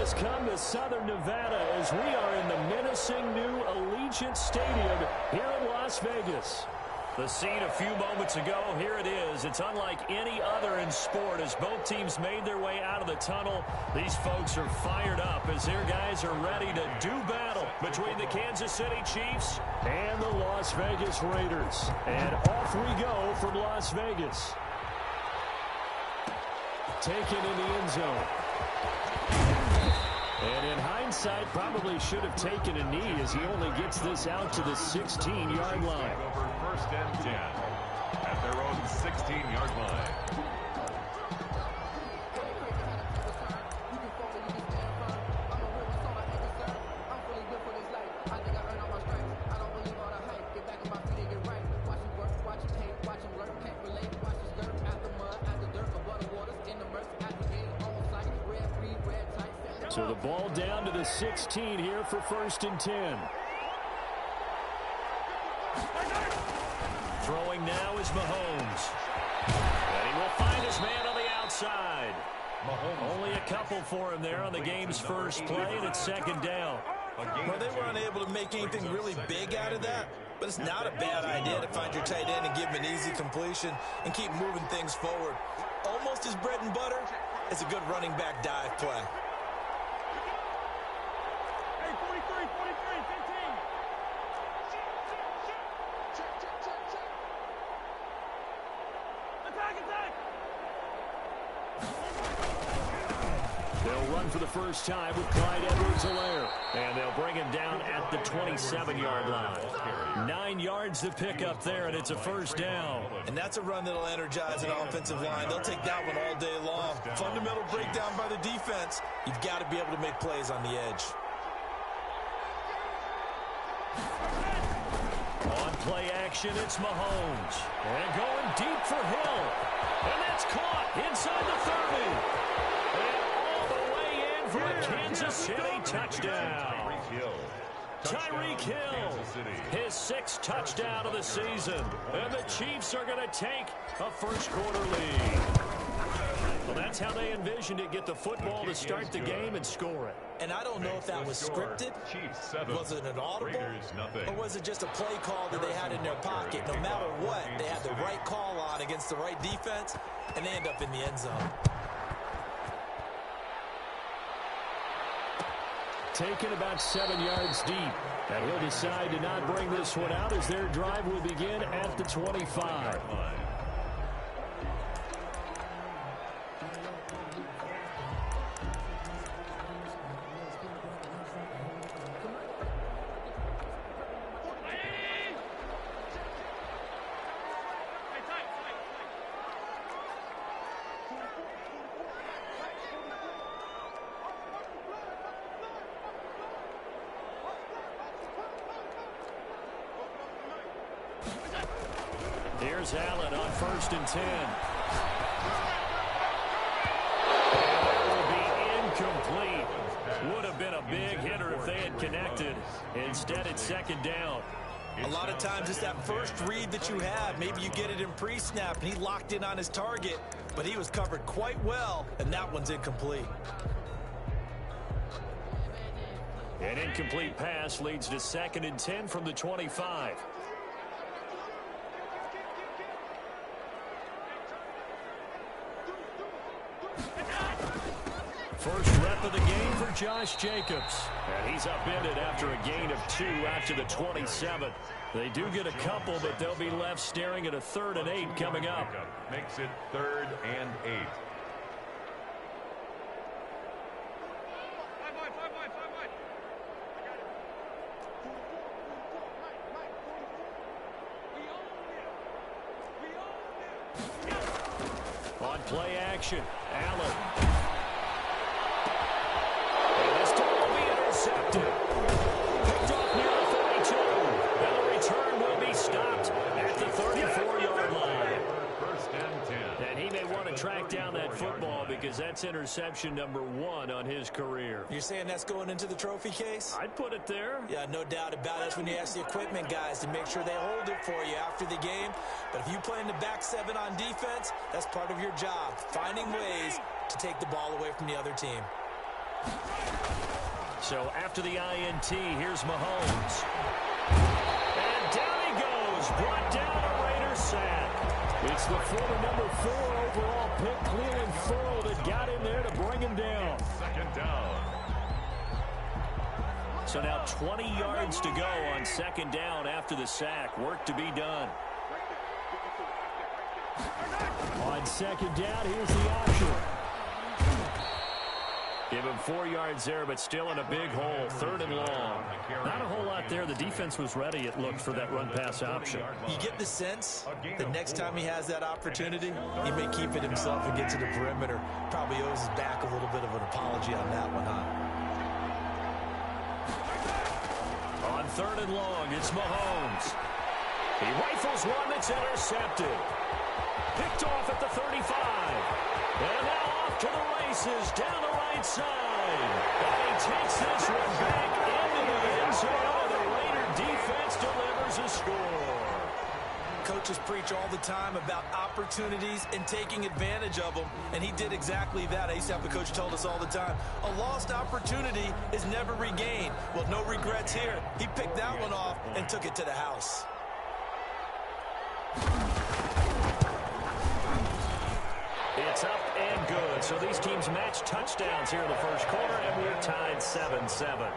has come to Southern Nevada as we are in the menacing new Allegiant Stadium here in Las Vegas. The scene a few moments ago, here it is. It's unlike any other in sport as both teams made their way out of the tunnel. These folks are fired up as their guys are ready to do battle between the Kansas City Chiefs and the Las Vegas Raiders. And off we go from Las Vegas. Taken in the end zone. And in hindsight, probably should have taken a knee as he only gets this out to the 16-yard line. Over first and 10 at their own 16-yard line. So the ball down to the 16 here for first and 10. Throwing now is Mahomes. And he will find his man on the outside. Only a couple for him there on the game's first play, and it's second down. Well, they were unable to make anything really big out of that, but it's not a bad idea to find your tight end and give him an easy completion and keep moving things forward. Almost his bread and butter is a good running back dive play. They'll run for the first time with Clyde Edwards-Helaire. And they'll bring him down at the 27-yard line. 9 yards to pick up there, and it's a first down. And that's a run that'll energize an offensive line. They'll take that one all day long. Fundamental breakdown by the defense. You've got to be able to make plays on the edge. On play action, it's Mahomes. And going deep for Hill. And that's caught inside the 30. For a Kansas City touchdown. Tyreek Hill, his 6th touchdown of the season. And the Chiefs are going to take a first-quarter lead. Well, that's how they envisioned it, get the football to start the game and score it. And I don't know if that was scripted. Was it an audible? Or was it just a play call that they had in their pocket? No matter what, they had the right call on against the right defense, and they end up in the end zone. Taken about 7 yards deep. And he'll decide to not bring this one out as their drive will begin at the 25. Here's Allen on first and 10. That will be incomplete. Would have been a big hitter if they had connected. Instead, it's second down. A lot of times it's that first read that you have. Maybe you get it in pre-snap, and he locked in on his target, but he was covered quite well, and that one's incomplete. An incomplete pass leads to second and 10 from the 25. First rep of the game for Josh Jacobs. And he's upended after a gain of 2 out to the 27. They do get a couple, but they'll be left staring at a 3rd and 8 coming up. Makes it 3rd and 8. On play action, Allen. And this time will be intercepted. Picked off near the 32. And the return will be stopped at the 34-yard line. First and 10. And he may want to track down that football because that's interception number 1 on his career. You're saying that's going into the trophy case? I'd put it there. Yeah, no doubt about it. That's when you ask the equipment guys to make sure they hold it for you after the game. But if you play in the back 7 on defense, that's part of your job, finding ways to take the ball away from the other team. So after the INT, here's Mahomes. And down he goes. Brought down a Raider sack. It's the former number 4 overall pick, Cleveland Ferrell, that got in there to bring him down. Second down. So now 20 yards to go on second down after the sack. Work to be done. On second down, here's the option. Give him 4 yards there, but still in a big hole. Third and long. Not a whole lot there. The defense was ready, it looked, for that run-pass option. You get the sense that next time he has that opportunity, he may keep it himself and get to the perimeter. Probably owes his back a little bit of an apology on that one, huh? On third and long, it's Mahomes. He rifles one that's intercepted. Picked off at the 35. And now off to the races down the right side. And he takes this one back into the end zone. And the Raider defense delivers a score. Coaches preach all the time about opportunities and taking advantage of them, and he did exactly that. I used to have the coach told us all the time, a lost opportunity is never regained. Well, no regrets here. He picked that one off and took it to the house. It's up and good. So these teams match touchdowns here in the first quarter, and we're tied 7-7.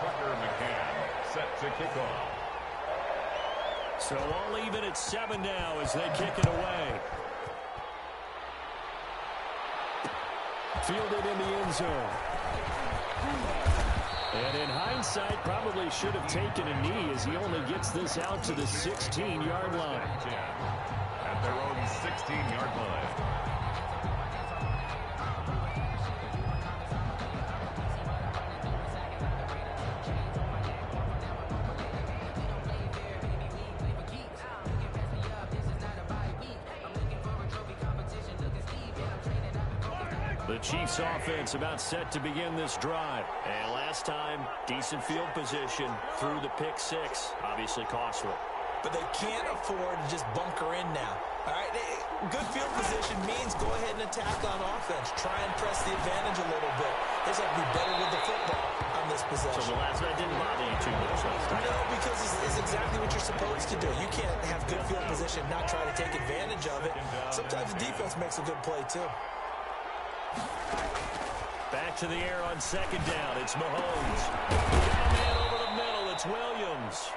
Tucker McCann set to kick off. So all even at 7 now as they kick it away. Fielded in the end zone. And in hindsight, probably should have taken a knee as he only gets this out to the 16-yard line. At their own 16-yard line. The Chiefs offense about set to begin this drive. And last time, decent field position through the pick six. Obviously costly. But they can't afford to just bunker in now. All right, good field position means go ahead and attack on offense. Try and press the advantage a little bit. They just have to be better with the football on this possession. So the last one didn't bother you too much last time? No, because it's exactly what you're supposed to do. You can't have good field position, not try to take advantage of it. Sometimes the defense makes a good play, too. Back to the air on second down. It's Mahomes. Got a man over the middle. It's Williams.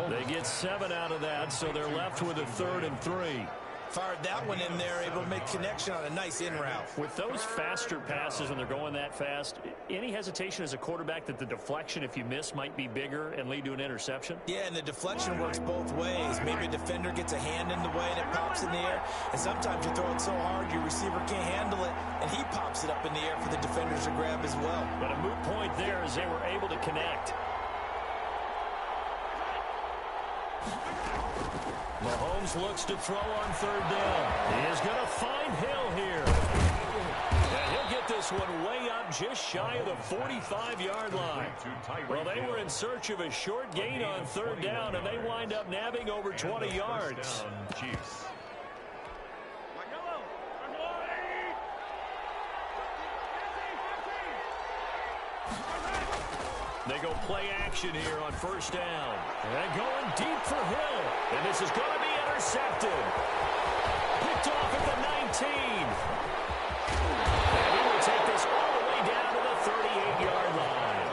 They get 7 out of that, so they're left with a 3rd and 3. Fired that one in there, able to make connection on a nice in route. With those faster passes when they're going that fast, any hesitation as a quarterback that the deflection, if you miss, might be bigger and lead to an interception? Yeah, and the deflection works both ways. Maybe a defender gets a hand in the way and it pops in the air. And sometimes you throw it so hard your receiver can't handle it, and he pops it up in the air for the defenders to grab as well. But a moot point there as they were able to connect. Mahomes looks to throw on third down. He is going to find Hill here. And he'll get this one way up just shy of the 45-yard line. Well, they were in search of a short gain on third down, and they wind up nabbing over 20 yards. Chiefs. They go play action here on first down. And going deep for Hill. And this is going to be intercepted. Picked off at the 19. And he will take this all the way down to the 38-yard line.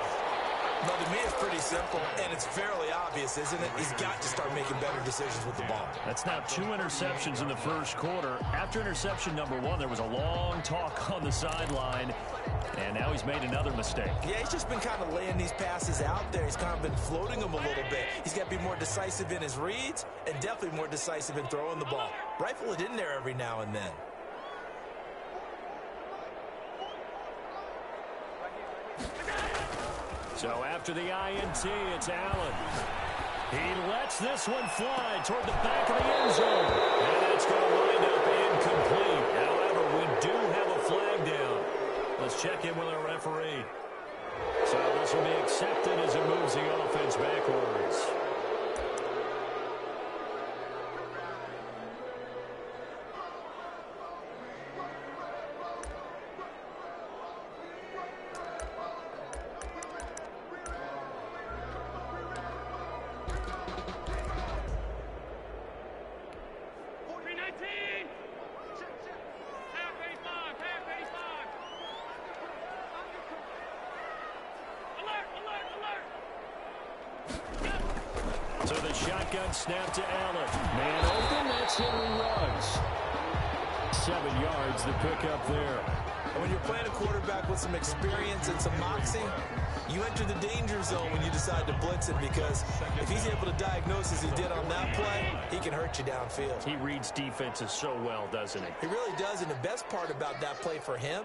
Well, to me, it's pretty simple, and it's fairly obvious, isn't it? He's got to start making better decisions with the ball. That's now 2 interceptions in the first quarter. After interception number 1, there was a long talk on the sideline. And now he's made another mistake. Yeah, he's just been kind of laying these passes out there. He's kind of been floating them a little bit. He's got to be more decisive in his reads and definitely more decisive in throwing the ball. Rifle it in there every now and then. So after the INT, it's Allen. He lets this one fly toward the back of the end zone. And it's going to wind up incomplete. However, we do have a flag down. Let's check in with our referee. So this will be accepted as it moves the offense backwards. shotgun snap to Allen. Man open, that's Henry Ruggs. 7 yards, the pickup there. And when you're playing a quarterback with some experience and some moxie, you enter the danger zone when you decide to blitz it, because if he's able to diagnose as he did on that play, he can hurt you downfield. He reads defenses so well, doesn't he? He really does, and the best part about that play for him,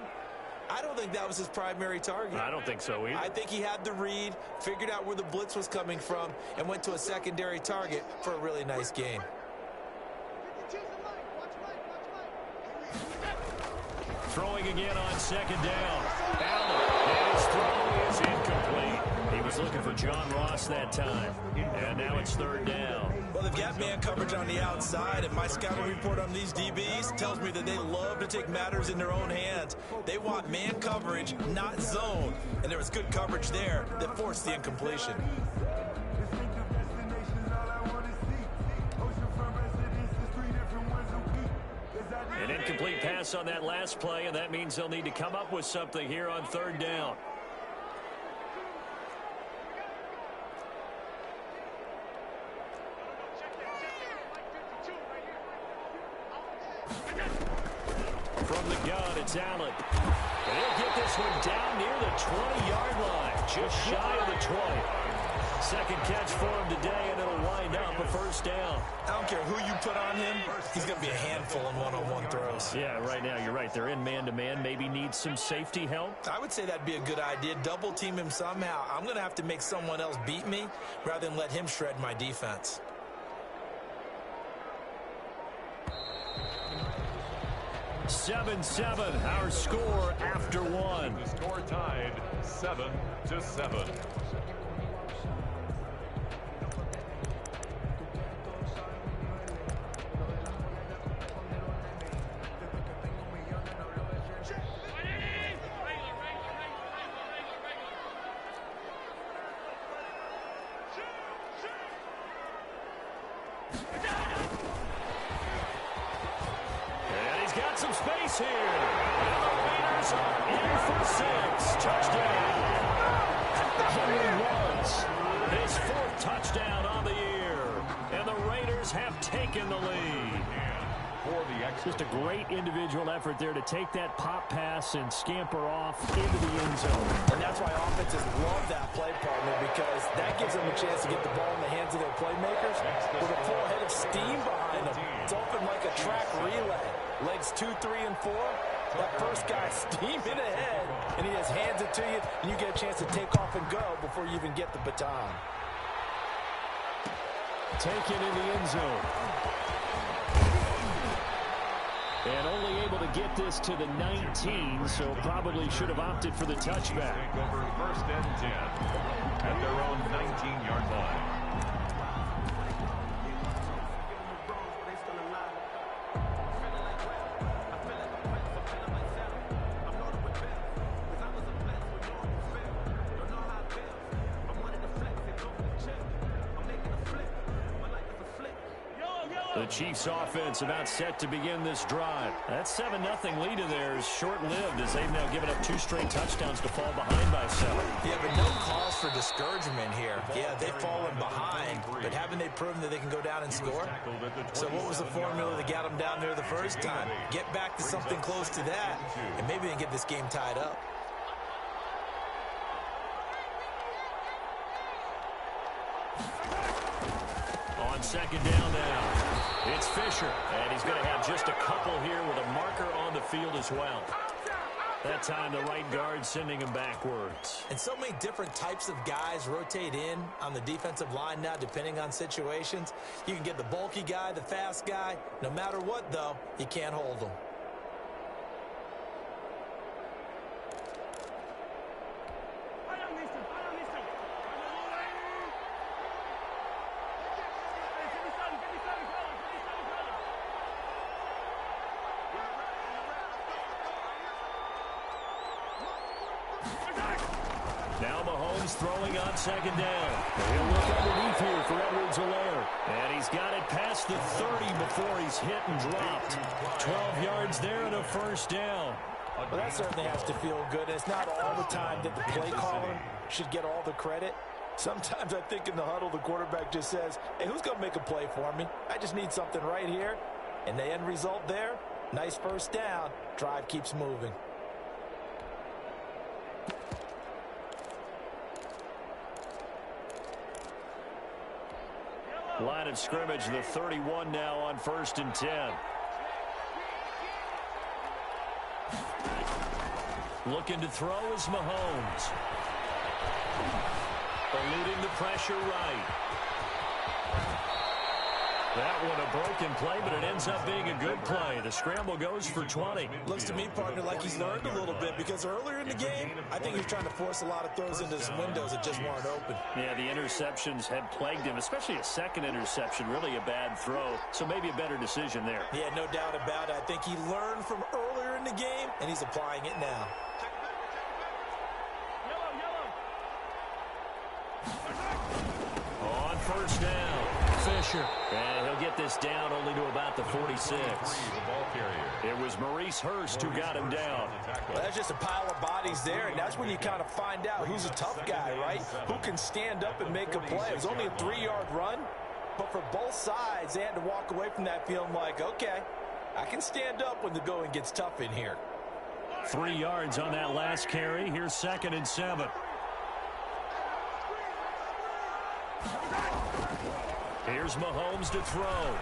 I don't think that was his primary target. I don't think so either. I think he had the read, figured out where the blitz was coming from, and went to a secondary target for a really nice game. Throwing again on second down. Allen, and his throw is incomplete. He was looking for John Ross that time. And now it's third down. Well, they've got man coverage on the outside, and my scouting report on these DBs tells me that they love to take matters in their own hands. They want man coverage, not zone. And there was good coverage there that forced the incompletion. An incomplete pass on that last play, and that means they'll need to come up with something here on third down. From the gun, it's Allen. And he'll get this one down near the 20-yard line, just shy of the 20. Second catch for him today, and it'll wind up a first down. I don't care who you put on him, he's going to be a handful in one-on-one throws. Yeah, right now, you're right. They're in man-to-man. Maybe needs some safety help. I would say that'd be a good idea. Double team him somehow. I'm going to have to make someone else beat me rather than let him shred my defense. Seven, our score after one. The score tied 7-7. Some space here. And the Raiders are in for 6. Touchdown. Henry Ruggs, his 4th touchdown on the year. And the Raiders have taken the lead. Just a great individual effort there to take that pop pass and scamper off into the end zone. And that's why offenses love that play, partner, because that gives them a chance to get the ball in the hands of their playmakers with a full head of steam behind them. It's open like a track relay. Legs 2, 3, and 4. That first guy steaming ahead, and he just hands it to you, and you get a chance to take off and go before you even get the baton. Taken in the end zone. And only able to get this to the 19, so probably should have opted for the touchback. Take over 1st and 10 at their own 19-yard line. The Chiefs offense about set to begin this drive. That 7-0 lead of theirs short-lived as they've now given up 2 straight touchdowns to fall behind by 7. Yeah, but no cause for discouragement here. Yeah, they've fallen behind, but haven't they proven that they can go down and score? So what was the formula that got them down there the first time? Get back to something close to that, and maybe they can get this game tied up. On second down now. It's Fisher, and he's going to have just a couple here with a marker on the field as well. That time, the right guard sending him backwards. And so many different types of guys rotate in on the defensive line now, depending on situations. You can get the bulky guy, the fast guy. No matter what, though, you can't hold them. Now Mahomes throwing on second down. He'll look underneath here for Edwards-Helaire. And he's got it past the 30 before he's hit and dropped. 12 yards there and a first down. Well, that certainly has to feel good. It's not all the time that the play caller should get all the credit. Sometimes I think in the huddle, the quarterback just says, hey, who's going to make a play for me? I just need something right here. And the end result there, nice first down. Drive keeps moving. Line of scrimmage, the 31 now on 1st and 10. Looking to throw is Mahomes. Eluding the pressure right. That one a broken play, but it ends up being a good play. The scramble goes for 20. Looks to me, partner, like he's learned a little bit because earlier in the game, I think he was trying to force a lot of throws into some windows that just weren't open. Yeah, the interceptions had plagued him, especially a second interception, really a bad throw. So maybe a better decision there. Yeah, no doubt about it. I think he learned from earlier in the game, and he's applying it now. On 1st down, Fisher. And he'll get this down only to about the 46. It was Maurice Hurst who got him down. Well, that's just a pile of bodies there, and that's when you kind of find out who's a tough guy, right? Who can stand up and make a play. It was only a 3-yard run, but for both sides, they had to walk away from that feeling like, okay, I can stand up when the going gets tough in here. 3 yards on that last carry. Here's 2nd and 7. Here's Mahomes to throw.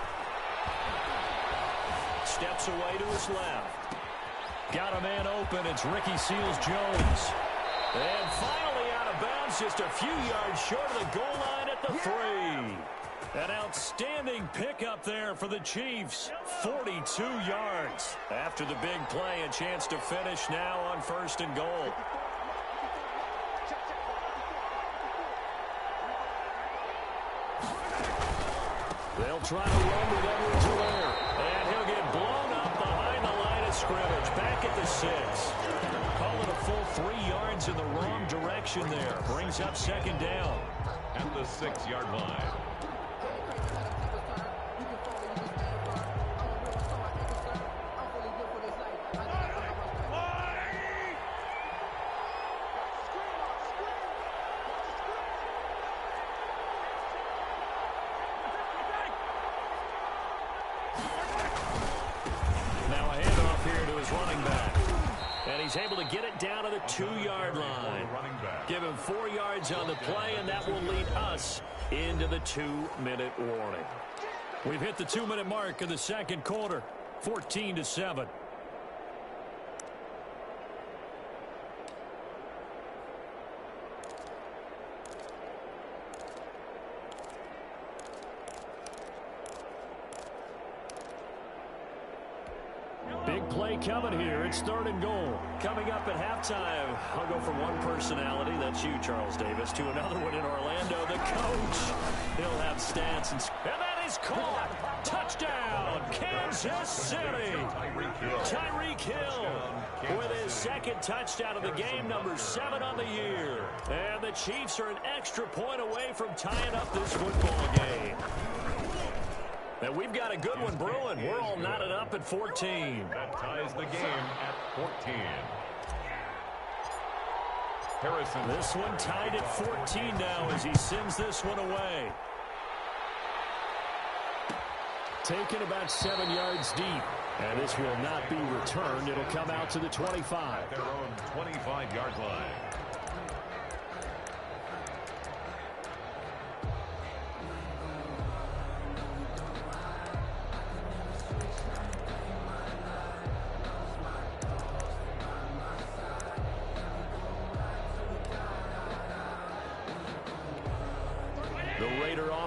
Steps away to his left. Got a man open. It's Ricky Seals-Jones. And finally out of bounds, just a few yards short of the goal line at the 3. An outstanding pickup there for the Chiefs. 42 yards. After the big play, a chance to finish now on 1st and goal. They'll try to run with Edwards-Helaire. And he'll get blown up behind the line of scrimmage. Back at the 6. Call it a full 3 yards in the wrong direction there. Brings up 2nd down. At the 6-yard line. He's able to get it down to the 2-yard line. Give him 4 yards on the play, and that will lead us into the 2-minute warning. We've hit the 2-minute mark of the 2nd quarter, 14-7. Big play coming here. It's 3rd and goal. Coming up at halftime, I'll go from one personality, that's you, Charles Davis, to another one in Orlando, the coach. He'll have stats, and that is caught. Touchdown, Kansas City. Tyreek Hill with his 2nd touchdown of the game, number 7 on the year. And the Chiefs are an extra point away from tying up this football game. And we've got a good one brewing. We're all knotted up at 14. That ties the game at 14. Harrison. This one tied at 14 now as he sends this one away. Taken about 7 yards deep. And this will not be returned. It'll come out to the 25. At their own 25-yard line.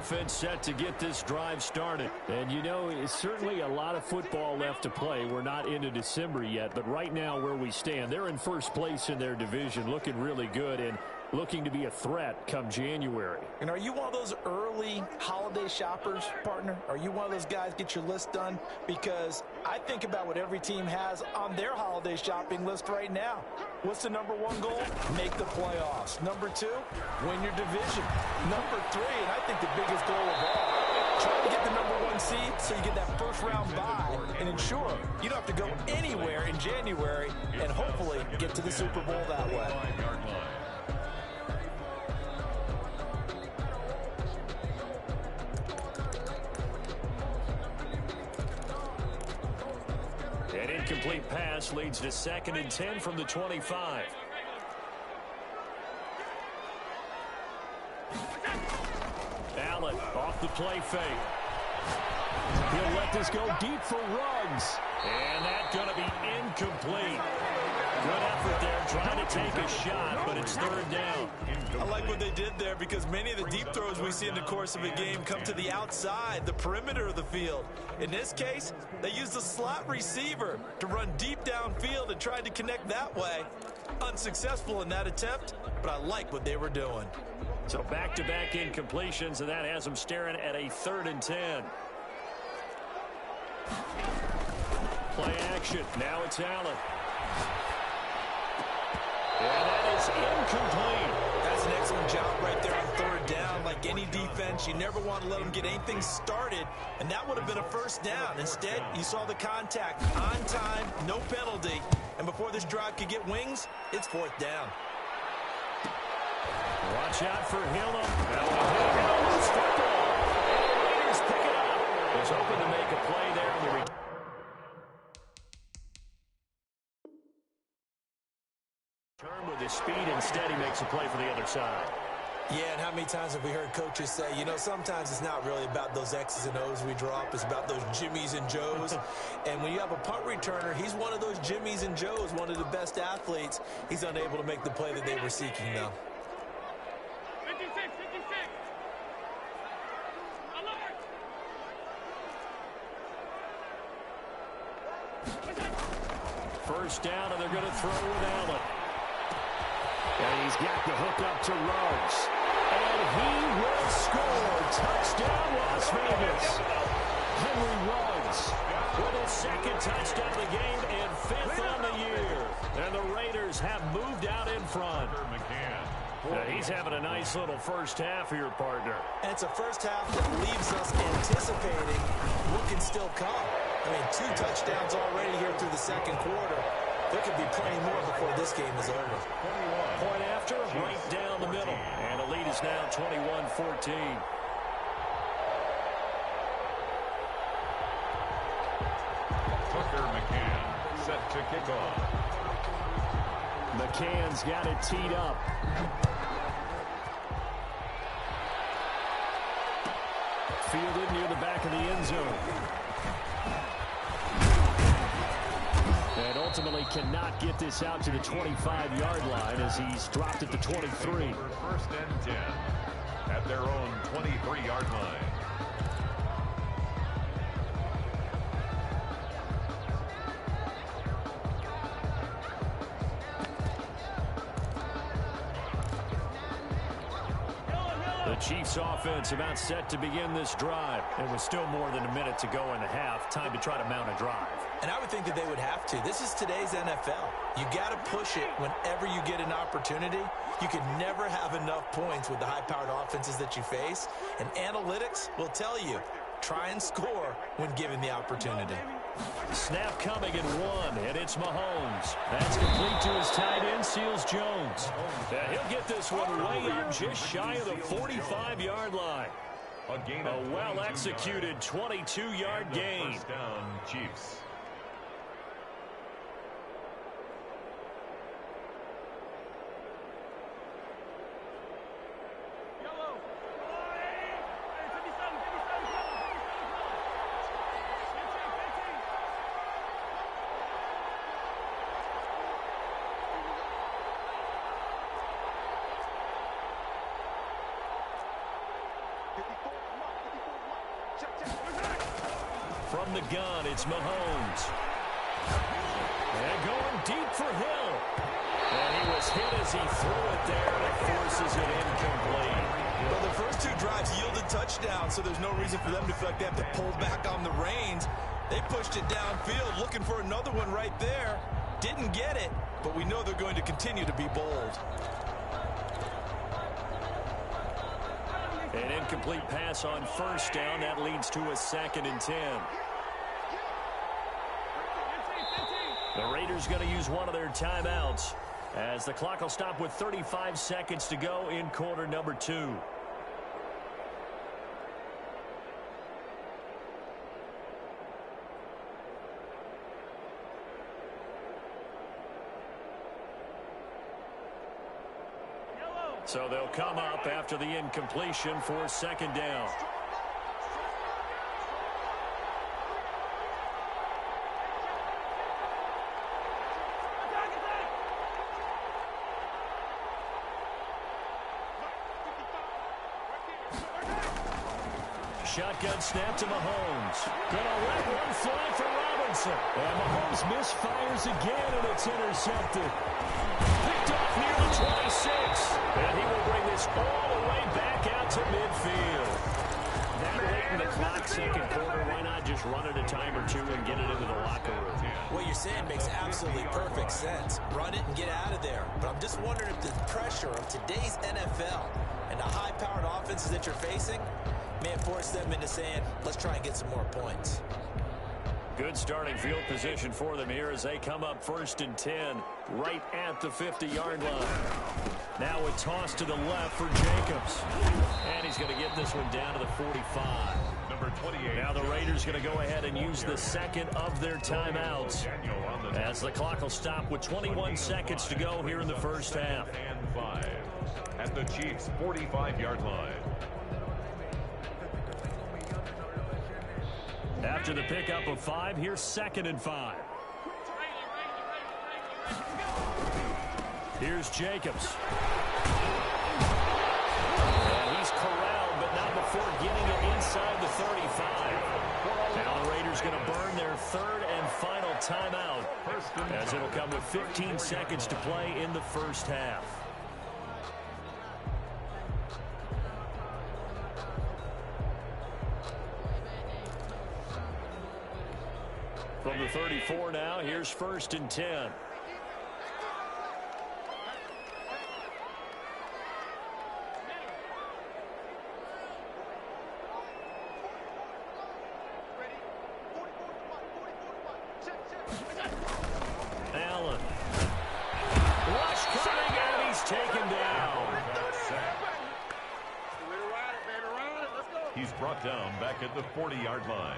Offense set to get this drive started. And you know, it's certainly a lot of football left to play. We're not into December yet, but right now where we stand, they're in first place in their division, looking really good and looking to be a threat come January. And are you one of those early holiday shoppers, partner? Are you one of those guys get your list done? Because I think about what every team has on their holiday shopping list right now. What's the #1 goal? Make the playoffs. #2, win your division. #3, and I think the biggest goal of all, try to get the #1 seed so you get that first-round bye and ensure you don't have to go anywhere in January and hopefully get to the Super Bowl that way. incomplete pass leads to 2nd and 10 from the 25. Allen off the play fake. He'll let this go deep for Ruggs. And that's going to be incomplete. Good effort there trying to take a shot, but it's 3rd down. I like what they did there because many of the deep throws we see in the course of a game come to the outside, the perimeter of the field. In this case, they used a slot receiver to run deep downfield and tried to connect that way. Unsuccessful in that attempt, but I like what they were doing. So back-to-back incompletions, and that has them staring at a 3rd and 10. Play action. Now it's Allen. And that is incomplete. That's an excellent job right there on 3rd down. Like any defense, you never want to let them get anything started, and that would have been a 1st down. Instead, you saw the contact on time, no penalty, and before this drive could get wings, it's 4th down. Watch out for Hillum. That one hit him on the football. And the Raiders pick it up. Was hoping to make a play there on the return. With his speed, instead he makes a play for the other side. Yeah, and how many times have we heard coaches say, you know, sometimes it's not really about those X's and O's we drop. It's about those Jimmies and Joes. And when you have a punt returner, he's one of those Jimmies and Joes, one of the best athletes. He's unable to make the play that they were seeking, though. 56. Alert! 1st down, and they're going to throw with Allen. And he's got the hook up to Ruggs. And he will score. Touchdown, Las Vegas. Henry Ruggs with his 2nd touchdown of the game and 5th on the year. And the Raiders have moved out in front. He's having a nice little 1st half here, partner. And it's a 1st half that leaves us anticipating what can still come. I mean, 2 touchdowns already here through the 2nd quarter. There could be plenty more before this game is over. Point after, right down the middle. And the lead is now 21-14. Tucker McCann set to kick off. McCann's got it teed up. Fielded near the back of the end zone. And ultimately cannot get this out to the 25-yard line as he's dropped it to 23. 1st and 10 at their own 23-yard line. The Chiefs offense about set to begin this drive. It was still more than a minute to go in the half. Time to try to mount a drive. And I would think that they would have to. This is today's NFL. You got to push it whenever you get an opportunity. You can never have enough points with the high-powered offenses that you face. And analytics will tell you, try and score when given the opportunity. Snap coming in 1, and it's Mahomes. That's complete to his tight end, Seals Jones. He'll get this one way up just shy of the 45-yard line. A well-executed 22-yard gain. 1st down, Chiefs. From the gun, it's Mahomes. And going deep for Hill. And he was hit as he threw it there, and it forces it incomplete. Well, the first 2 drives yielded touchdowns, so there's no reason for them to feel like they have to pull back on the reins. They pushed it downfield, looking for another one right there. Didn't get it, but we know they're going to continue to be bold. An incomplete pass on 1st down. That leads to a 2nd and 10. The Raiders going to use one of their timeouts as the clock will stop with 35 seconds to go in quarter number 2. So they'll come up after the incompletion for second down. Shotgun snap to Mahomes. Gonna let one fly for Robinson. And Mahomes misfires again, and it's intercepted. Picked off near the 26. And he will bring this all the way back out to midfield. That late in the clock, second quarter, why not just run it a time or two and get it into the locker room? What you're saying makes absolutely perfect sense. Run it and get out of there. But I'm just wondering if the pressure of today's NFL and the high-powered offenses that you're facing may force them into saying, let's try and get some more points. Good starting field position for them here as they come up 1st and 10 right at the 50-yard line. Now a toss to the left for Jacobs. And he's going to get this one down to the 45. Number 28. Now the Raiders going to go ahead and use the second of their timeouts as the clock will stop with 21 seconds to go here in the first half. And 5 at the Chiefs' 45-yard line. After the pickup of 5, here's 2nd and 5. Here's Jacobs. And he's corralled, but not before getting it inside the 35. Now the Raiders going to burn their 3rd and final timeout as it'll come with 15 seconds to play in the first half. From the 34 now, here's 1st and 10. Allen. Rush coming, and he's taken down. He's brought down back at the 40-yard line.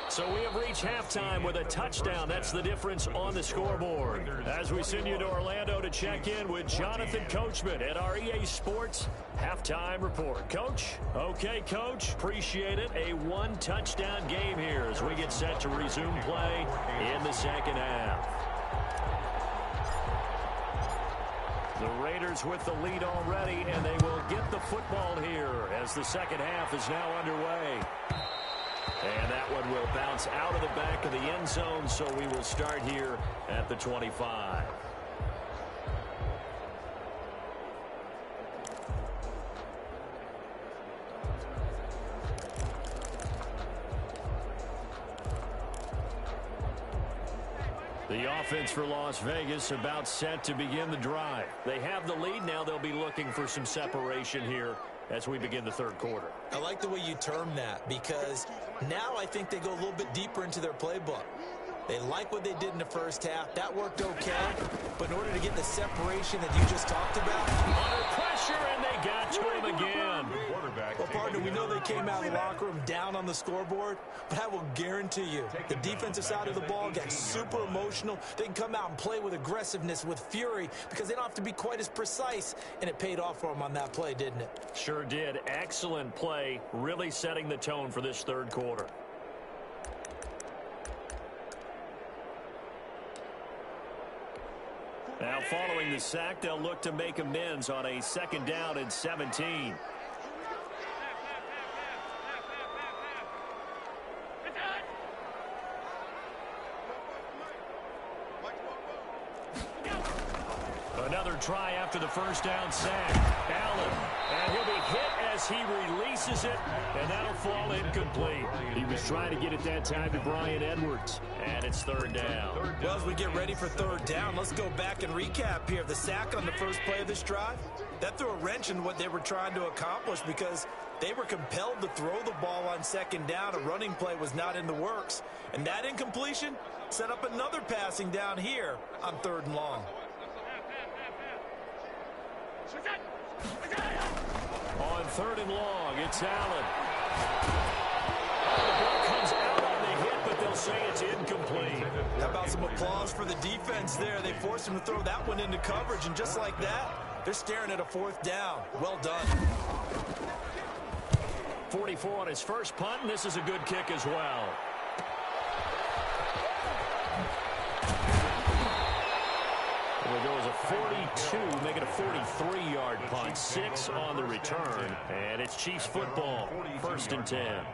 So we have reached halftime with a touchdown. That's the difference on the scoreboard. As we send you to Orlando to check in with Jonathan Coachman at our EA Sports Halftime Report. Coach? Okay, Coach. Appreciate it. A one-touchdown game here as we get set to resume play in the second half. The Raiders with the lead already, and they will get the football here as the second half is now underway. And that one will bounce out of the back of the end zone, so we will start here at the 25. The offense for Las Vegas about set to begin the drive. They have the lead. Now they'll be looking for some separation here as we begin the third quarter. I like the way you term that because now I think they go a little bit deeper into their playbook. They like what they did in the first half. That worked okay. But in order to get the separation that you just talked about, under pressure, and they got to him again. Well, partner, we know they came out of the locker room down on the scoreboard, but I will guarantee you the defensive side of the ball got super emotional. They can come out and play with aggressiveness, with fury, because they don't have to be quite as precise, and it paid off for them on that play, didn't it? Sure did. Excellent play, really setting the tone for this third quarter. Now following the sack, they'll look to make amends on a second down and 17. Another try after the first down sack. Allen, and he'll be hit as he releases it, and that'll fall incomplete. He was trying to get it that time to Bryan Edwards, and it's third down. Well, as we get ready for third down, let's go back and recap here. The sack on the first play of this drive, that threw a wrench in what they were trying to accomplish because they were compelled to throw the ball on second down. A running play was not in the works, and that incompletion set up another passing down here on third and long. On third and long, it's Allen. The ball comes out on the hit, but they'll say it's incomplete. How about some applause for the defense there? They forced him to throw that one into coverage, and just like that, they're staring at a 4th down. Well done. 44 on his first punt, and this is a good kick as well. Well, there was a 42, make it a 43-yard punt. 6 on the return, and it's Chiefs football, 1st and 10.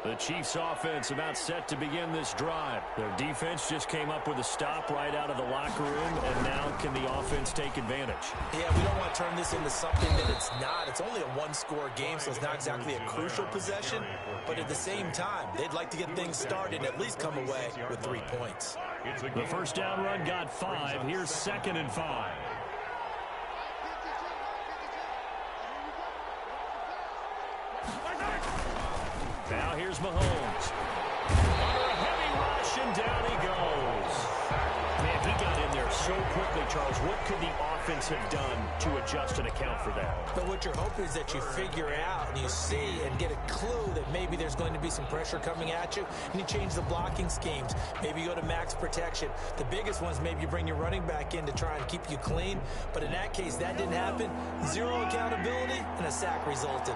The Chiefs offense about set to begin this drive. Their defense just came up with a stop right out of the locker room, and now can the offense take advantage? Yeah, we don't want to turn this into something that it's not. It's only a one-score game, so it's not exactly a crucial possession. But at the same time, they'd like to get things started and at least come away with 3 points. The first down run got 5. Here's 2nd and 5. Now here's Mahomes. Under a heavy rush, and down he goes. Man, he got in there so quickly, Charles. What could the offense have done to adjust and account for that? But what you're hoping is that you figure out and you see and get a clue that maybe there's going to be some pressure coming at you, and you change the blocking schemes. Maybe you go to max protection. The biggest ones, maybe you bring your running back in to try and keep you clean. But in that case, that didn't happen. 0 accountability, and a sack resulted.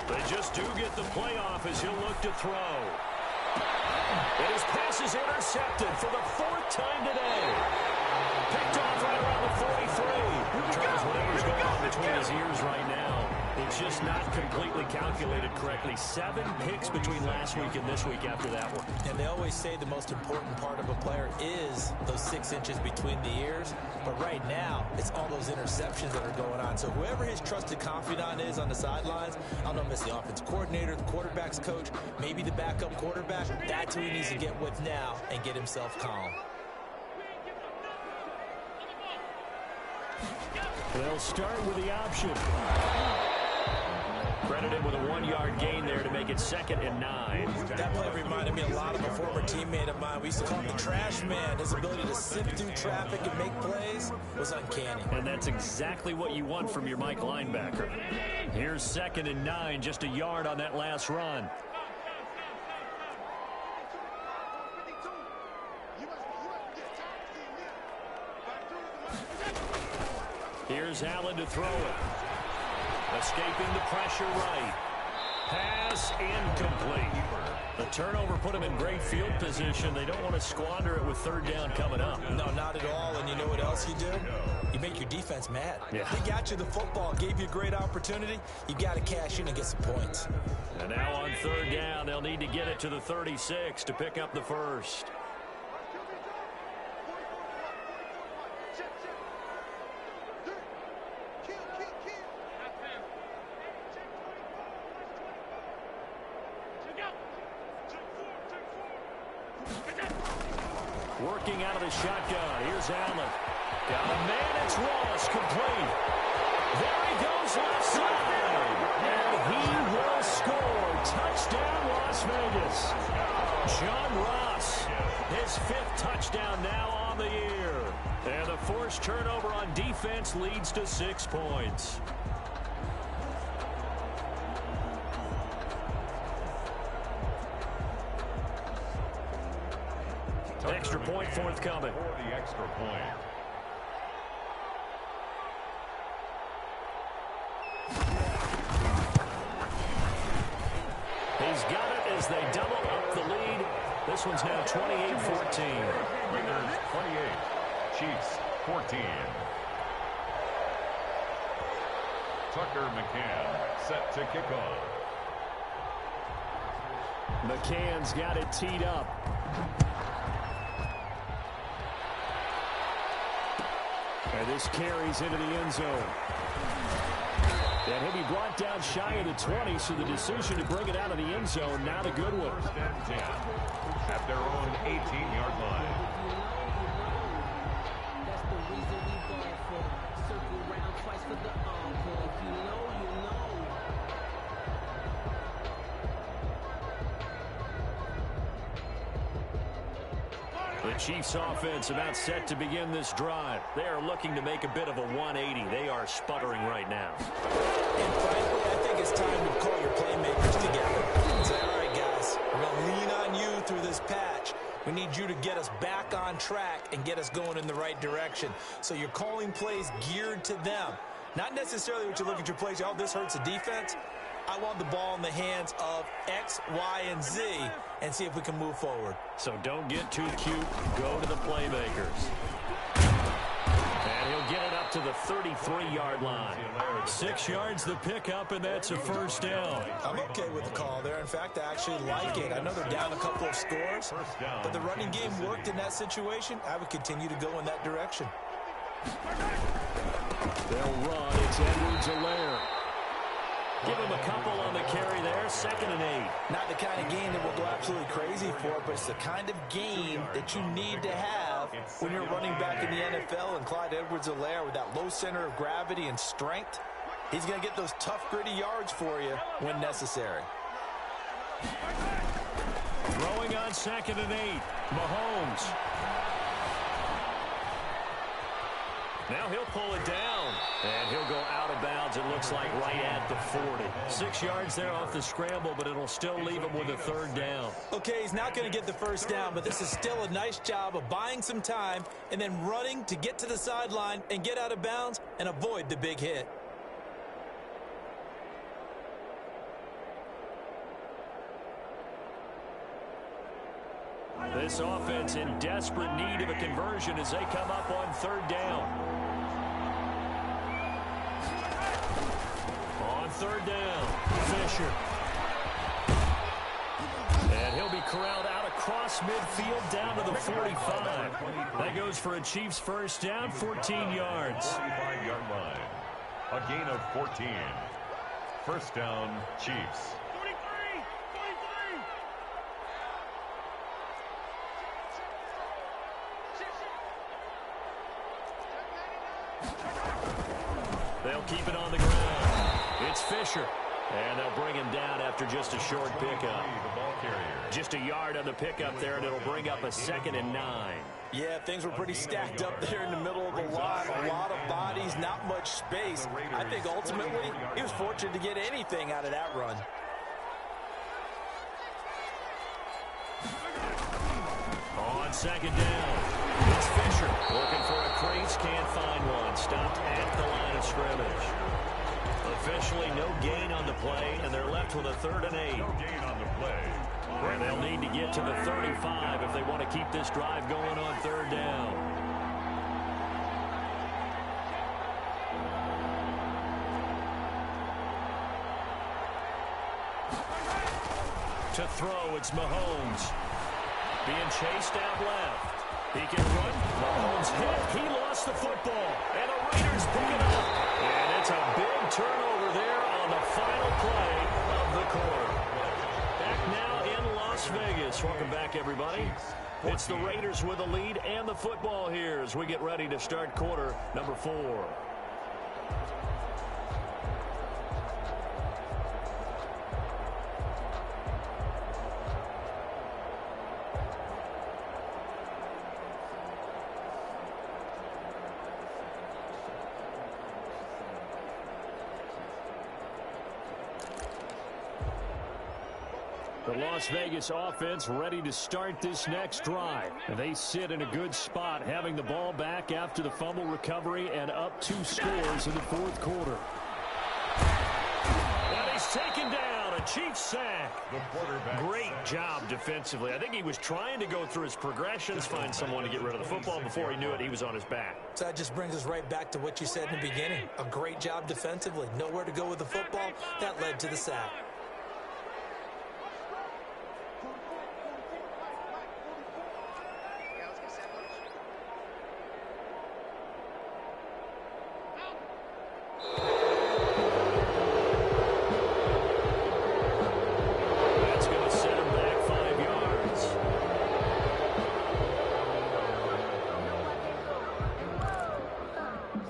They just do get the playoff as he'll look to throw. And his pass is intercepted for the 4th time today. Picked off right around the 43. Charles, whatever's going on between his ears right now, it's just not completely calculated correctly. 7 picks between last week and this week after that one. And they always say the most important part of a player is those 6 inches between the ears. But right now, it's all those interceptions that are going on. So whoever his trusted confidant is on the sidelines, I don't know if it's the offense coordinator, the quarterback's coach, maybe the backup quarterback, that's who he needs to get with now and get himself calm. They'll start with the option. Credited with a 1-yard gain there to make it 2nd and 9. That play reminded me a lot of a former teammate of mine. We used to call him the trash man. His ability to sift through traffic and make plays was uncanny. And that's exactly what you want from your Mike linebacker. Here's 2nd and 9, just a yard on that last run. Here's Allen to throw it. Escaping the pressure right. Pass incomplete. The turnover put him in great field position. They don't want to squander it with 3rd down coming up. No, not at all. And you know what else you do? You make your defense mad. Yeah. They got you the football, gave you a great opportunity. You got to cash in and get some points. And now on 3rd down, they'll need to get it to the 36 to pick up the first. Working out of the shotgun. Here's Allen. Got a man. It's Ross. Complete. There he goes left side. And he will score. Touchdown, Las Vegas. John Ross. His 5th touchdown now on the year. And the forced turnover on defense leads to 6 points. Extra point forthcoming. For the extra point. He's got it as they double up the lead. This one's now 28-14. Raiders 28, Chiefs 14. Tucker McCann set to kick off. McCann's got it teed up. And this carries into the end zone. And he'll be brought down shy of the 20, so the decision to bring it out of the end zone, not a good one. 1st and 10 at their own 18-yard line. twice for the encore. If you know, you know. The Chiefs offense about set to begin this drive. They are looking to make a bit of a 180. They are sputtering right now. And frankly, I think it's time to call your playmakers together. Say, all right, guys, we're going to lean on you through this patch. We need you to get us back on track and get us going in the right direction. So you're calling plays geared to them. Not necessarily what you look at your plays, oh, this hurts the defense. I want the ball in the hands of X, Y, and Z and see if we can move forward. So don't get too cute. Go to the playmakers. And he'll get it up to the 33-yard line. 6 yards the pickup, and that's a first down. I'm okay with the call there. In fact, I actually like it. I know they're down a couple of scores, but the running game worked in that situation. I would continue to go in that direction. They'll run. It's Edwards-Helaire. Give him a couple on the carry there. 2nd and 8. Not the kind of game that we'll go absolutely crazy for, but it's the kind of game that you need to have when you're running back in the NFL. And Clyde Edwards-Helaire, with that low center of gravity and strength, he's going to get those tough, gritty yards for you when necessary. Throwing on 2nd and 8. Mahomes. Now he'll pull it down, and he'll go out of bounds, it looks like, right at the 40. 6 yards there off the scramble, but it'll still leave him with a 3rd down. Okay, he's not going to get the first down, but this is still a nice job of buying some time and then running to get to the sideline and get out of bounds and avoid the big hit. This offense in desperate need of a conversion as they come up on 3rd down. On 3rd down, Fisher. And he'll be corralled out across midfield down to the 45. That goes for a Chiefs first down, 14 yards. 45-yard line. A gain of 14. First down, Chiefs. 43! 43! They'll keep it on the ground. It's Fisher. And they'll bring him down after just a short pickup. The ball carrier. Just a yard on the pickup there, and it'll bring up a 2nd and 9. Yeah, things were pretty stacked up there in the middle of the line. A lot of bodies, not much space. I think ultimately he was fortunate to get anything out of that run. On 2nd down, it's Fisher. Looking for a crease, can't find one. Stopped at the line of scrimmage. Officially no gain on the play, and they're left with a 3rd and 8. No gain on the play. And they'll need to get to the 35 if they want to keep this drive going on 3rd down. To throw, it's Mahomes. Being chased out left. He can run. Mahomes hit. He lost the football. And the Raiders pick it up. And it's a big turnover there on the final play of the quarter. Back now in Las Vegas. Welcome back, everybody. It's the Raiders with the lead and the football here as we get ready to start quarter number 4. The Las Vegas offense ready to start this next drive. They sit in a good spot, having the ball back after the fumble recovery and up 2 scores in the 4th quarter. And he's taken down, a Chiefs sack. The quarterback. Great job defensively. I think he was trying to go through his progressions, find someone to get rid of the football. Before he knew it, he was on his back. So that just brings us right back to what you said in the beginning. A great job defensively. Nowhere to go with the football. That led to the sack.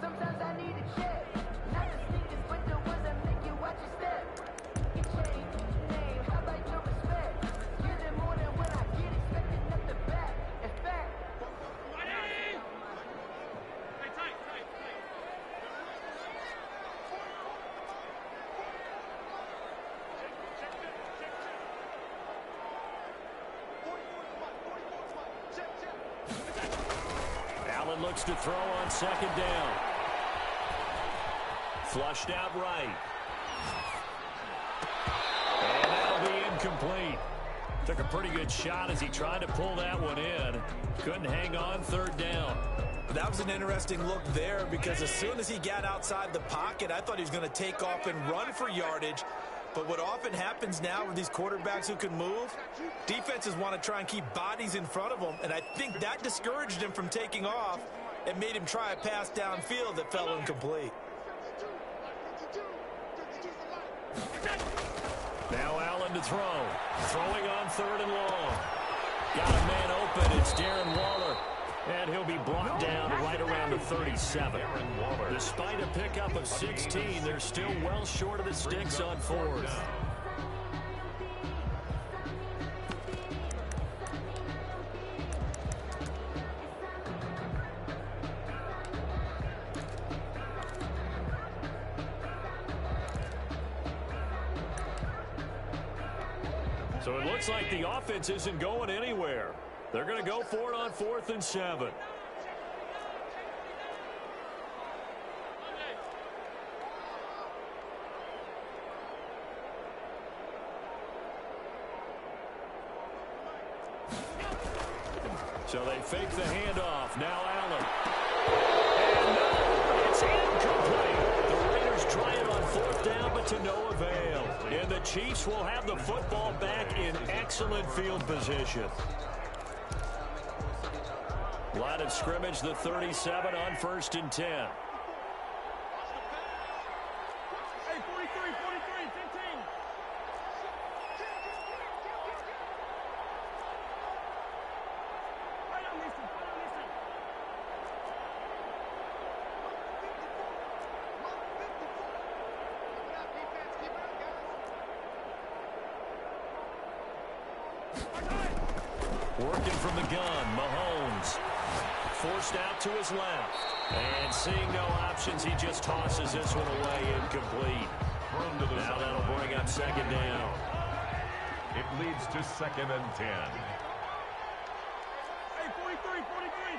Sometimes I need a check. looks to throw on second down. Flushed out right. And that'll be incomplete. Took a pretty good shot as he tried to pull that one in. Couldn't hang on third down. That was an interesting look there because as soon as he got outside the pocket, I thought he was going to take off and run for yardage. But what often happens now with these quarterbacks who can move, defenses want to try and keep bodies in front of them, and I think that discouraged him from taking off and made him try a pass downfield that fell incomplete. Now Allen to throw. Throwing on third and long. Got a man open. It's Darren Waller. And he'll be brought down right around the 37. Despite a pickup of 16, they're still well short of the sticks on fourth. So it looks like the offense isn't going anywhere. They're going to go for it on 4th and 7. So they fake the handoff. Now Allen. And no, it's incomplete. The Raiders try it on 4th down, but to no avail. And the Chiefs will have the football back in excellent field position. Line of scrimmage, the 37 on 1st and 10. Hey, 43, 43, 15. I don't listen. Working from the gun, Mahomes. Forced out to his left. And seeing no options, he just tosses this one away, incomplete. Now that'll bring up second down. It leads to 2nd and 10. Hey, 43, 43,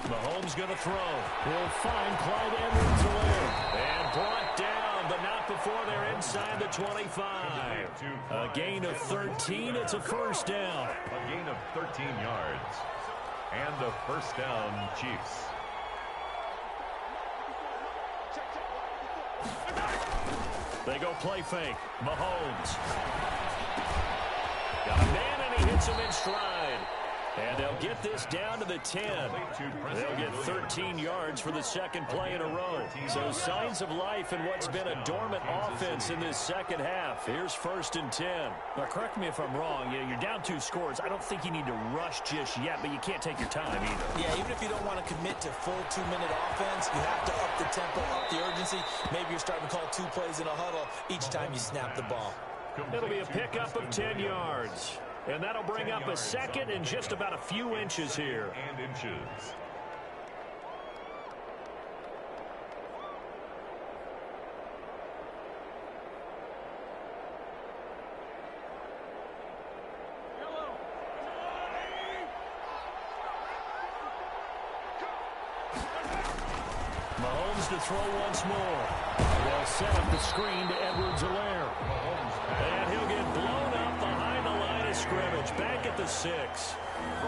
15. Mahomes going to throw. He'll find Clyde Edwards-Helaire. And brought down, but not before they're inside the 25. A gain of 13. It's a first down. A gain of 13 yards. And a first down, Chiefs. They go play fake. Mahomes. Got a man, and he hits him in stride. And they'll get this down to the 10. They'll get 13 yards for the second play in a row. So signs of life in what's been a dormant offense in this second half. Here's 1st and 10. Now, correct me if I'm wrong. You're down 2 scores. I don't think you need to rush just yet, but you can't take your time either. Yeah, even if you don't want to commit to full 2-minute offense, you have to up the tempo, up the urgency. Maybe you're starting to call 2 plays in a huddle each time you snap the ball. It'll be a pickup of 10 yards. And that'll bring up a second and just about a few inches here. And inches. Mahomes to throw once more. They'll set up the screen to Edwards-Helaire. And he'll get blown up behind the line of scrimmage, back at the 6.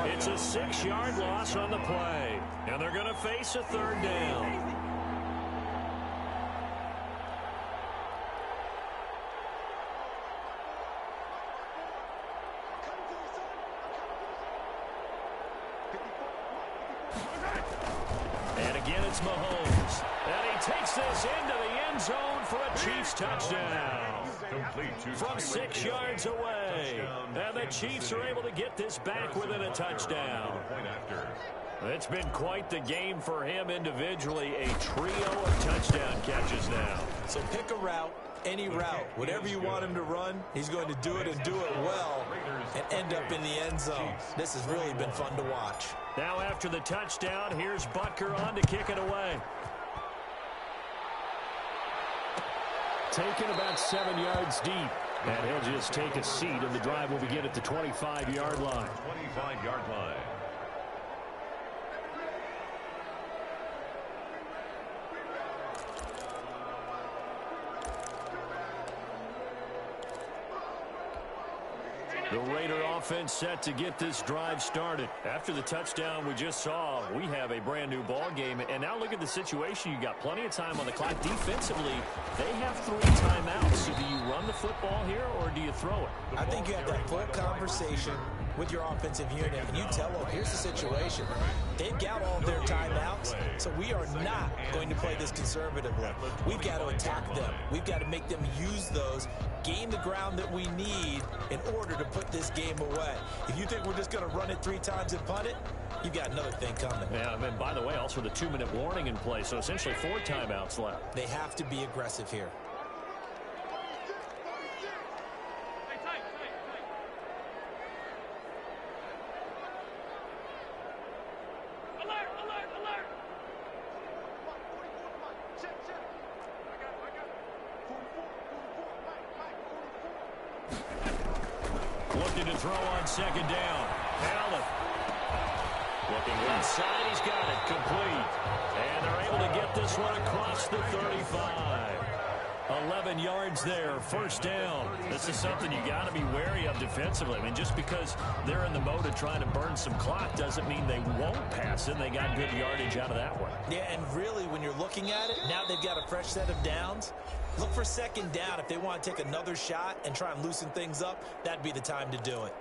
It's a 6-yard loss on the play. And they're going to face a third down. And again, it's Mahomes. And he takes this into the end zone for a Chiefs touchdown. From 6 yards away. And the Chiefs are able to get this back within a touchdown. It's been quite the game for him individually. A trio of touchdown catches now. So pick a route, any route. Whatever you want him to run, he's going to do it and do it well and end up in the end zone. This has really been fun to watch. Now after the touchdown, here's Butker on to kick it away. Taken about 7 yards deep. And he'll just take a seat, and the drive will begin at the 25-yard line. 25-yard line. The Raider offense set to get this drive started. After the touchdown we just saw, we have a brand new ball game. And now look at the situation. You got plenty of time on the clock. Defensively, they have 3 timeouts. So do you run the football here or do you throw it? I think you have that full conversation with your offensive unit, and you tell them, here's the situation. They've got all of their timeouts, so we are not going to play this conservatively. We've got to attack them. We've got to make them use those, gain the ground that we need in order to put this game away. If you think we're just going to run it 3 times and punt it, you've got another thing coming. Yeah, and by the way, also the 2-minute warning in play, so essentially 4 timeouts left. They have to be aggressive here. Looking to throw on second down. Allen. Looking left side. He's got it. Complete. And they're able to get this one across the 35. 11 yards there. First down. This is something you got to be wary of defensively. I mean, just because they're in the mode of trying to burn some clock doesn't mean they won't pass it. They got good yardage out of that one. Yeah, and really, when you're looking at it, now they've got a fresh set of downs. Look for second down. If they want to take another shot and try and loosen things up, that'd be the time to do it.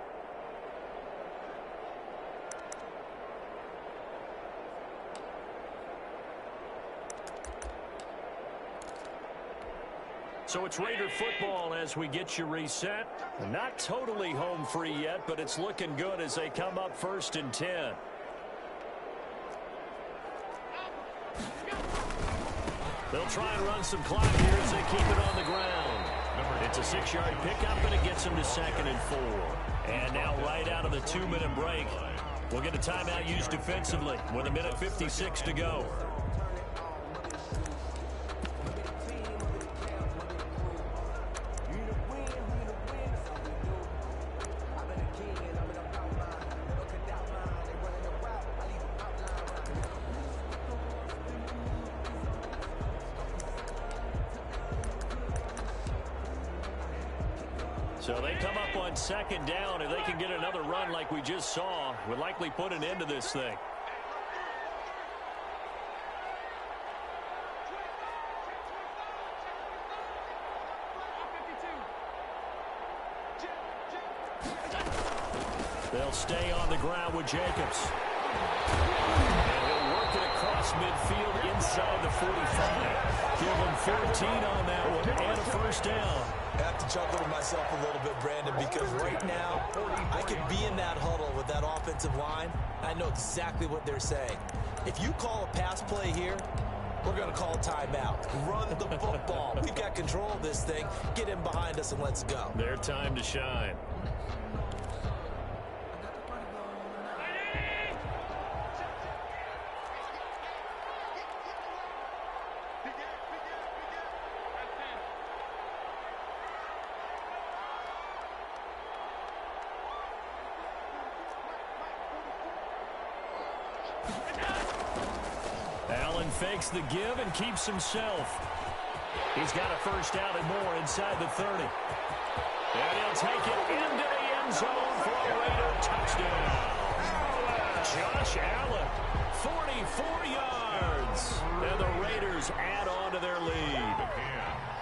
So it's Raider football as we get you reset. Not totally home free yet, but it's looking good as they come up 1st and 10. They'll try and run some clock here as they keep it on the ground. It's a 6-yard pickup, and it gets them to 2nd and 4. And now right out of the 2-minute break, we'll get a timeout used defensively with 1:56 to go. So they come up on second down. If they can get another run like we just saw, would likely put an end to this thing. They'll stay on the ground with Jacobs. And he'll work it across midfield inside the 45. Give him 14 on that one and a first down. I have to chuckle to myself a little bit, Brandon, because right now I could be in that huddle with that offensive line. I know exactly what they're saying. If you call a pass play here, we're going to call a timeout. Run the football. We've got control of this thing. Get in behind us and let's go. Their time to shine. Allen fakes the give and keeps himself. He's got a first down and more inside the 30. And he'll take it into the end zone for a Raider touchdown. Josh Allen, 44 yards. And the Raiders add on to their lead.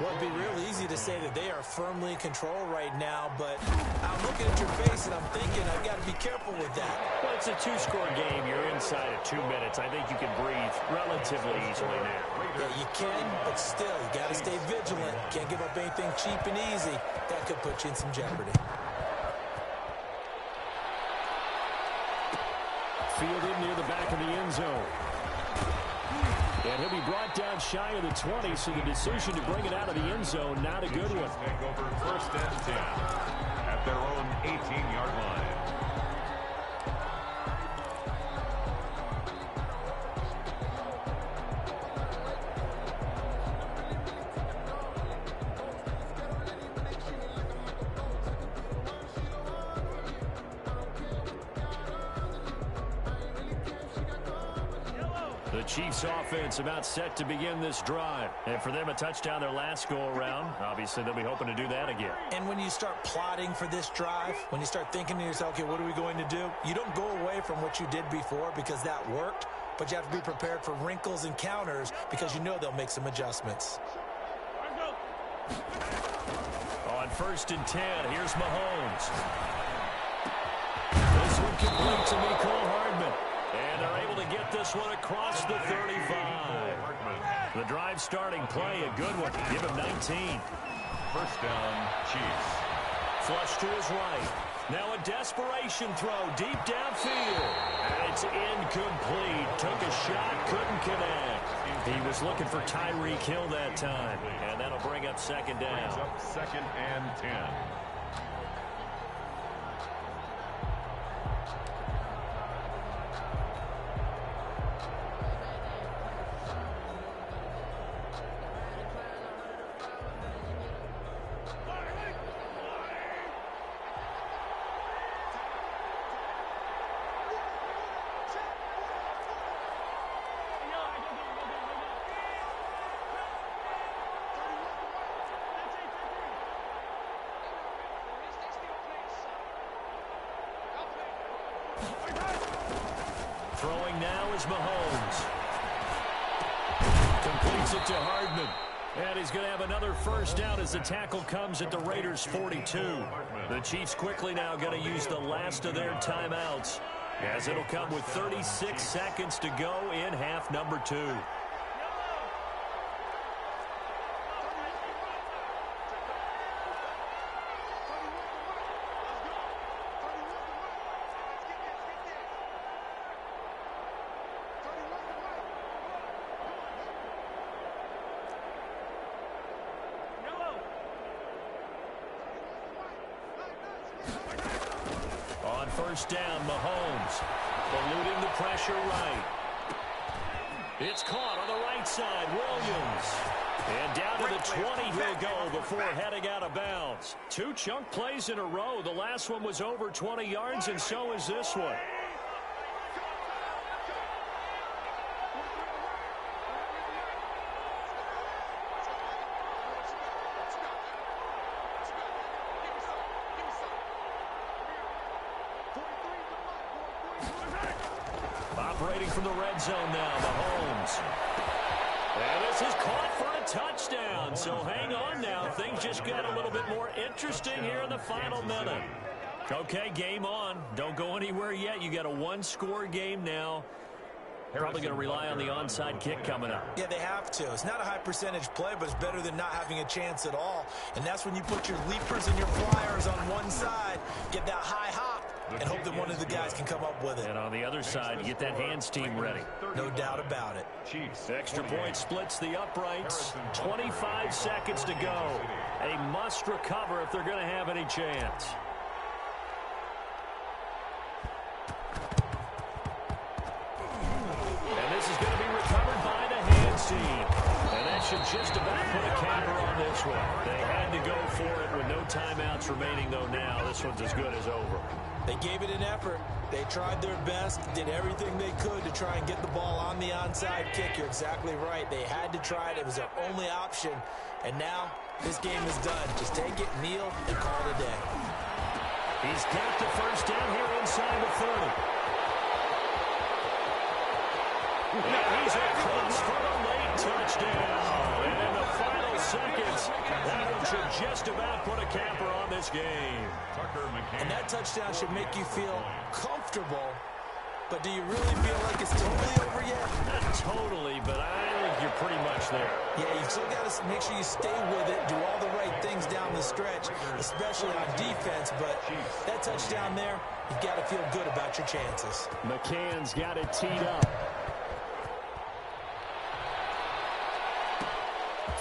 Well, it'd be real easy to say that they are firmly in control right now, but I'm looking at your face and I'm thinking I've got to be careful with that. Well, it's a 2-score game. You're inside of 2 minutes. I think you can breathe relatively easily now. Yeah, you can, but still, you got to stay vigilant. Can't give up anything cheap and easy. That could put you in some jeopardy. Fielded near the back of the end zone. And he'll be brought down shy of the 20, so the decision to bring it out of the end zone, not a good one. Take over 1st and 10 at their own 18-yard line. The Chiefs offense about set to begin this drive. And for them, a touchdown their last go-around. Obviously, they'll be hoping to do that again. And when you start plotting for this drive, when you start thinking to yourself, okay, what are we going to do? You don't go away from what you did before because that worked, but you have to be prepared for wrinkles and counters because you know they'll make some adjustments. On 1st and 10, here's Mahomes. This one complete to Mecole Hardman. And they're able to get this one across the 35. The drive starting play, a good one. Give him 19. First down, Chiefs. Flush to his right. Now a desperation throw deep downfield. And it's incomplete. Took a shot, couldn't connect. He was looking for Tyreek Hill that time. And that'll bring up 2nd down. Brings up 2nd and 10. Throwing now is Mahomes. Completes it to Hardman. And he's going to have another first down as the tackle comes at the Raiders' 42. The Chiefs quickly now going to use the last of their timeouts, as it'll come with 36 seconds to go in half number 2. On 1st down, Mahomes eluding the pressure right. It's caught on the right side, Williams. And down to the 20 he'll go before heading out of bounds. 2 chunk plays in a row. The last one was over 20 yards, and so is this one. Operating from the red zone now, Mahomes. And this is caught for a touchdown. So hang on now. Things just got a little bit more interesting here in the final minute. Okay, game on. Don't go anywhere yet. You got a 1-score game now. Probably going to rely on the onside kick coming up. Yeah, they have to. It's not a high percentage play, but it's better than not having a chance at all. And that's when you put your leapers and your flyers on one side, get that high hop, and hope that one of the guys can come up with it. And on the other side, you get that hands team ready. No doubt about it. Chiefs. Extra point splits the uprights. 25 seconds to go. A must recover if they're going to have any chance. And that should just about put a capper on this one. They had to go for it with no timeouts remaining, though now. This one's as good as over. They gave it an effort. They tried their best, did everything they could to try and get the ball on the onside kick. You're exactly right. They had to try it. It was their only option. And now this game is done. Just take it, kneel, and call it a day. He's got the first down here inside the 30. And he's across for a late touchdown. And in the final seconds, that one should just about put a capper on this game. And that touchdown should make you feel comfortable. But do you really feel like it's totally over yet? Not totally, but I think you're pretty much there. Yeah, you still got to make sure you stay with it, do all the right things down the stretch, especially on defense. But that touchdown there, you've got to feel good about your chances. McCann's got it teed up.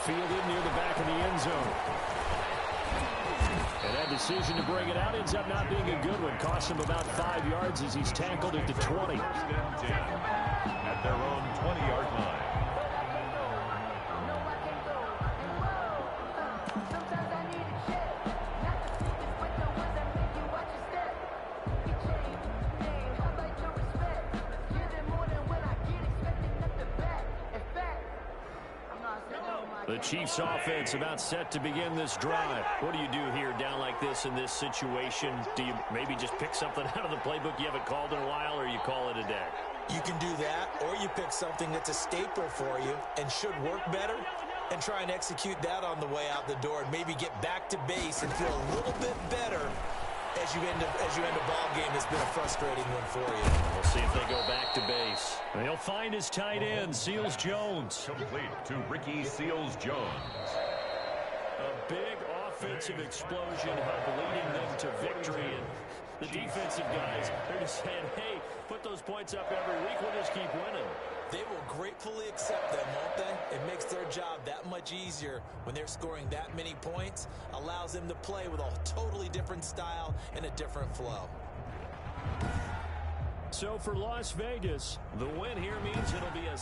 Fielded near the back of the end zone. And that decision to bring it out ends up not being a good one. Costs him about 5 yards as he's tackled at the 20. First down 10 at their own 20-yard line. The Chiefs offense about set to begin this drive. What do you do here down like this in this situation? Do you maybe just pick something out of the playbook you haven't called in a while, or you call it a day? You can do that, or you pick something that's a staple for you and should work better and try and execute that on the way out the door and maybe get back to base and feel a little bit better as you end a ball game that's been a frustrating one for you. We'll see if they go back to base. They'll find his tight end, Seals Jones. Complete to Ricky Seals Jones. A big offensive explosion leading them to victory. And the defensive guys, they're just saying, hey, put those points up every week. We'll just keep winning. They will gratefully accept them, won't they? It makes their job that much easier when they're scoring that many points. Allows them to play with a totally different style and a different flow. So for Las Vegas, the win here means it'll be a